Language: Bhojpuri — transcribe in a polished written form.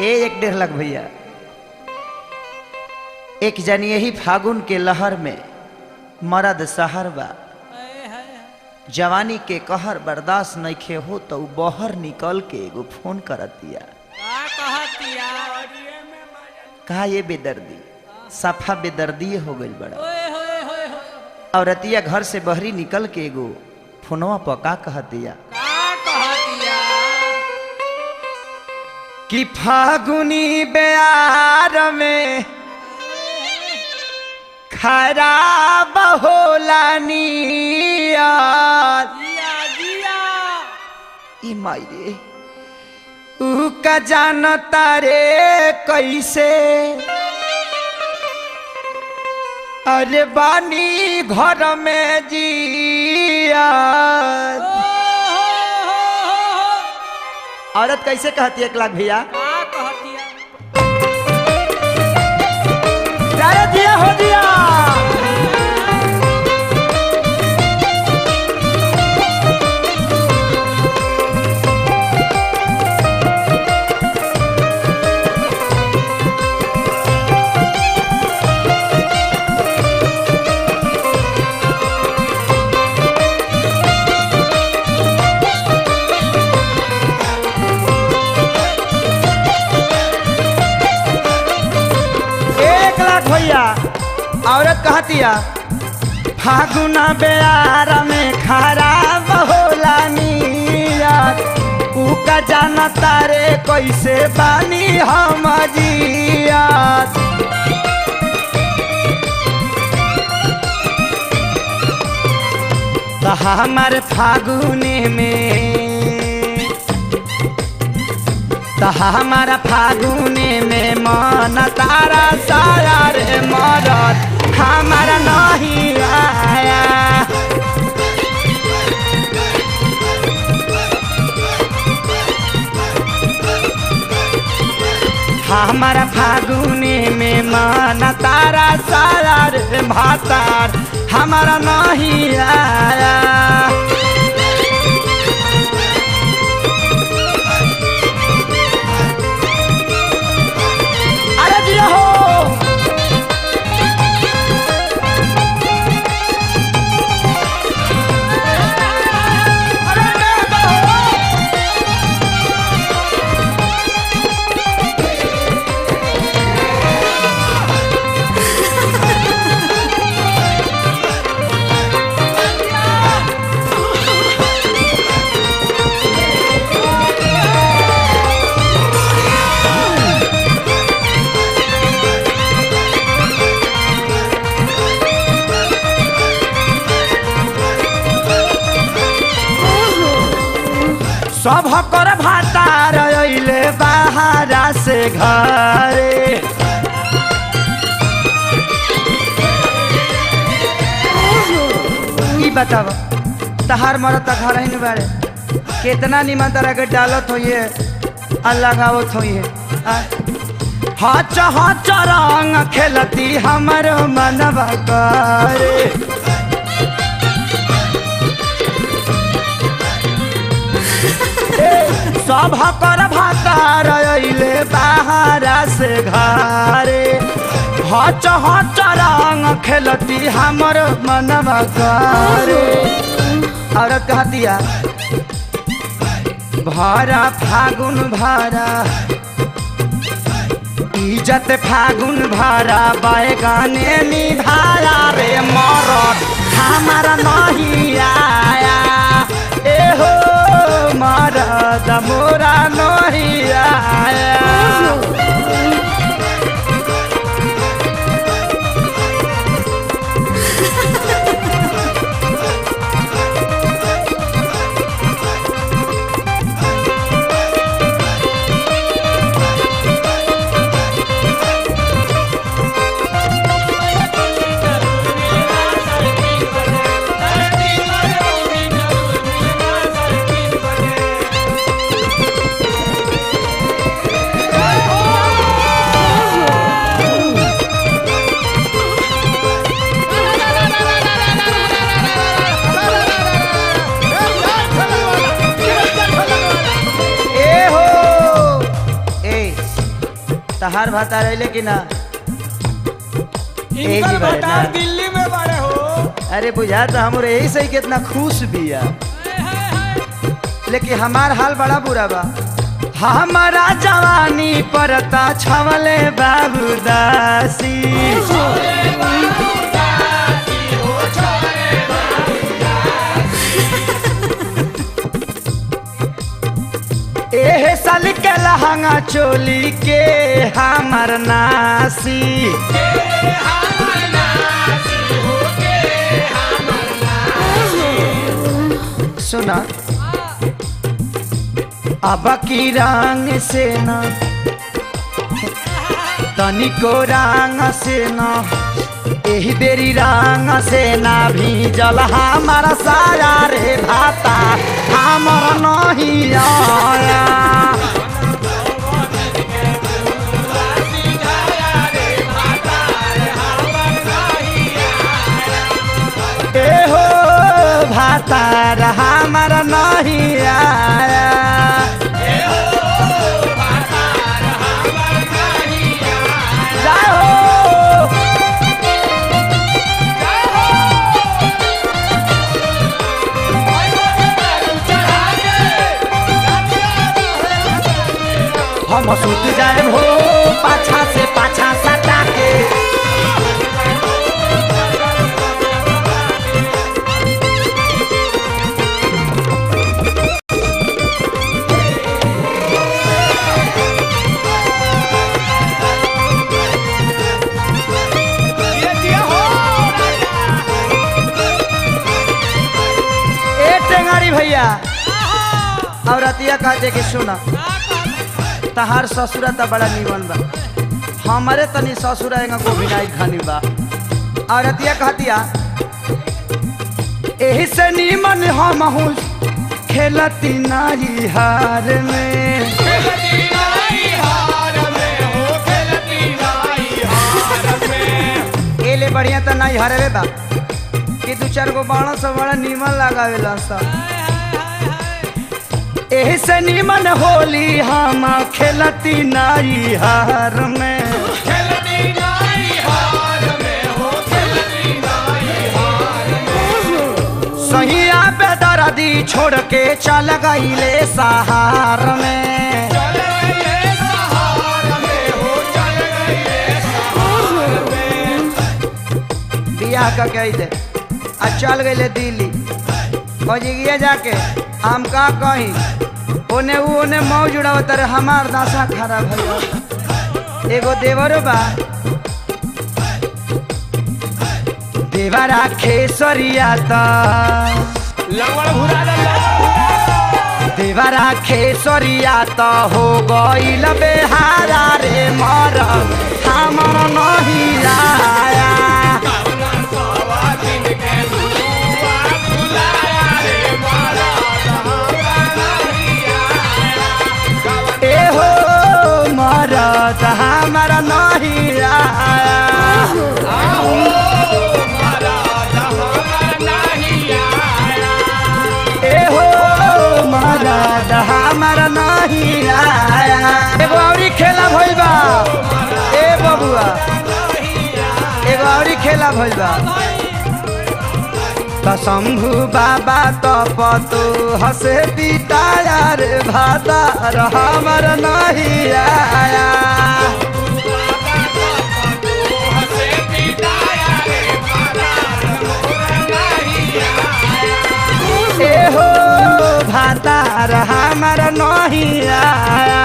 एक 1.5 लाख भैया। एक जन यही फागुन के लहर में मरद सहर बा, जवानी के कहर बर्दाश्त नइखे हो तो बहर निकल के एगो फोन करतिया। कहा ये बेदर्दी सफा बेदर्दी हो गई बड़ा। औरतिया घर से बहरी निकल के एगो फोनवा पका कहतिया कि फागुनी बेयार में खराब होला नियत। ई माई रे ऊ का जानता रे कैसे, अरे बानी घर में जिया। औरत कैसे कहती है 1 लाख भैया? दिया हो दिया। औरत कहतिया फागुना बेयार में खराब होला नियत। ऊ का जानता रे कैसे बानी हम जियत। तो हमारे फागुने में, तो हमारा फागुने में मन तारा सारा रे मरद हमारा नहीं आया। हमारा फागुने में मन तारा सारा रे भातार हमारा नहीं आया। सब कर भातार अइले बाहरा से घरे। ई बताव तहार मरद तक घर ही बारे कितना निमन तरह के डालत होइए अल्लाह गावत होइए। हच हच रंग खेलती हमर मनवा करे। सब कर भातार अइले बाहरा से घरे। हच हच रंग खेलती हमर मनवा करे। औरत कहतिया भरा फागुन भरा इज्जत फागुन भरा बैगाने निभाया रे मरद हमारा नहीं आया। एहो मरद मोरा नहीं आया। तहार भाता रहे कि ना इनकर भतार दिल्ली में बड़े हो। अरे बुझा तो हमरे यही सही कितना खुश बिया लेकिन हमार हाल बड़ा बुरा बा हमारा जवानी परता छवले बाबू दासी एह साल के लहंगा चोली के हमार नासी सुना अब की रंग से न तनिको रंग से न एही बेरी रंग से ना भी जल हमारा साया रे भाता हमर नहीं आया एहो भाता हमारा नहीं आया हम सुत जाए हो पाछा से पाछा सटा के ए टेंगारी भैया और रतिया कहते कि सुना तहार ससुरा तो बड़ा निमन बा हमारे तनी ससुरा को बिनाई खानी बा और अतिया कहतिया एही से निमन हम हूँ खेलती नाई हार में एले बढ़िया तो नाई हारे बा कि दू चार गो बाणा सब बड़ा निमन लगावेला सब एही से निमन होली हम खेलती नाई हार में सहिया पे दर्दी छोड़ के चल गईले सहार में बियाह का कह दे आ चल गईले दिल्ली फौजिया जाके हम का कहीं ओने मौज उड़ावत रे हमार दासा खराब है एगो देवर बा देवरा खेसरिया ता देवरा खेसरिया ता हो गइल बेहारा रे मर हमर नहीं आया मरद हमारा नहीं आया एहो मरद हमारा नहीं आया एगो औरी खेला भइल बा ए बबुआ एगो औरी खेला भइल बा त शंभु बाबा तपतु हसे पिताया रे भाता हमर नहीं आया एहो भाता हमर नहीं आया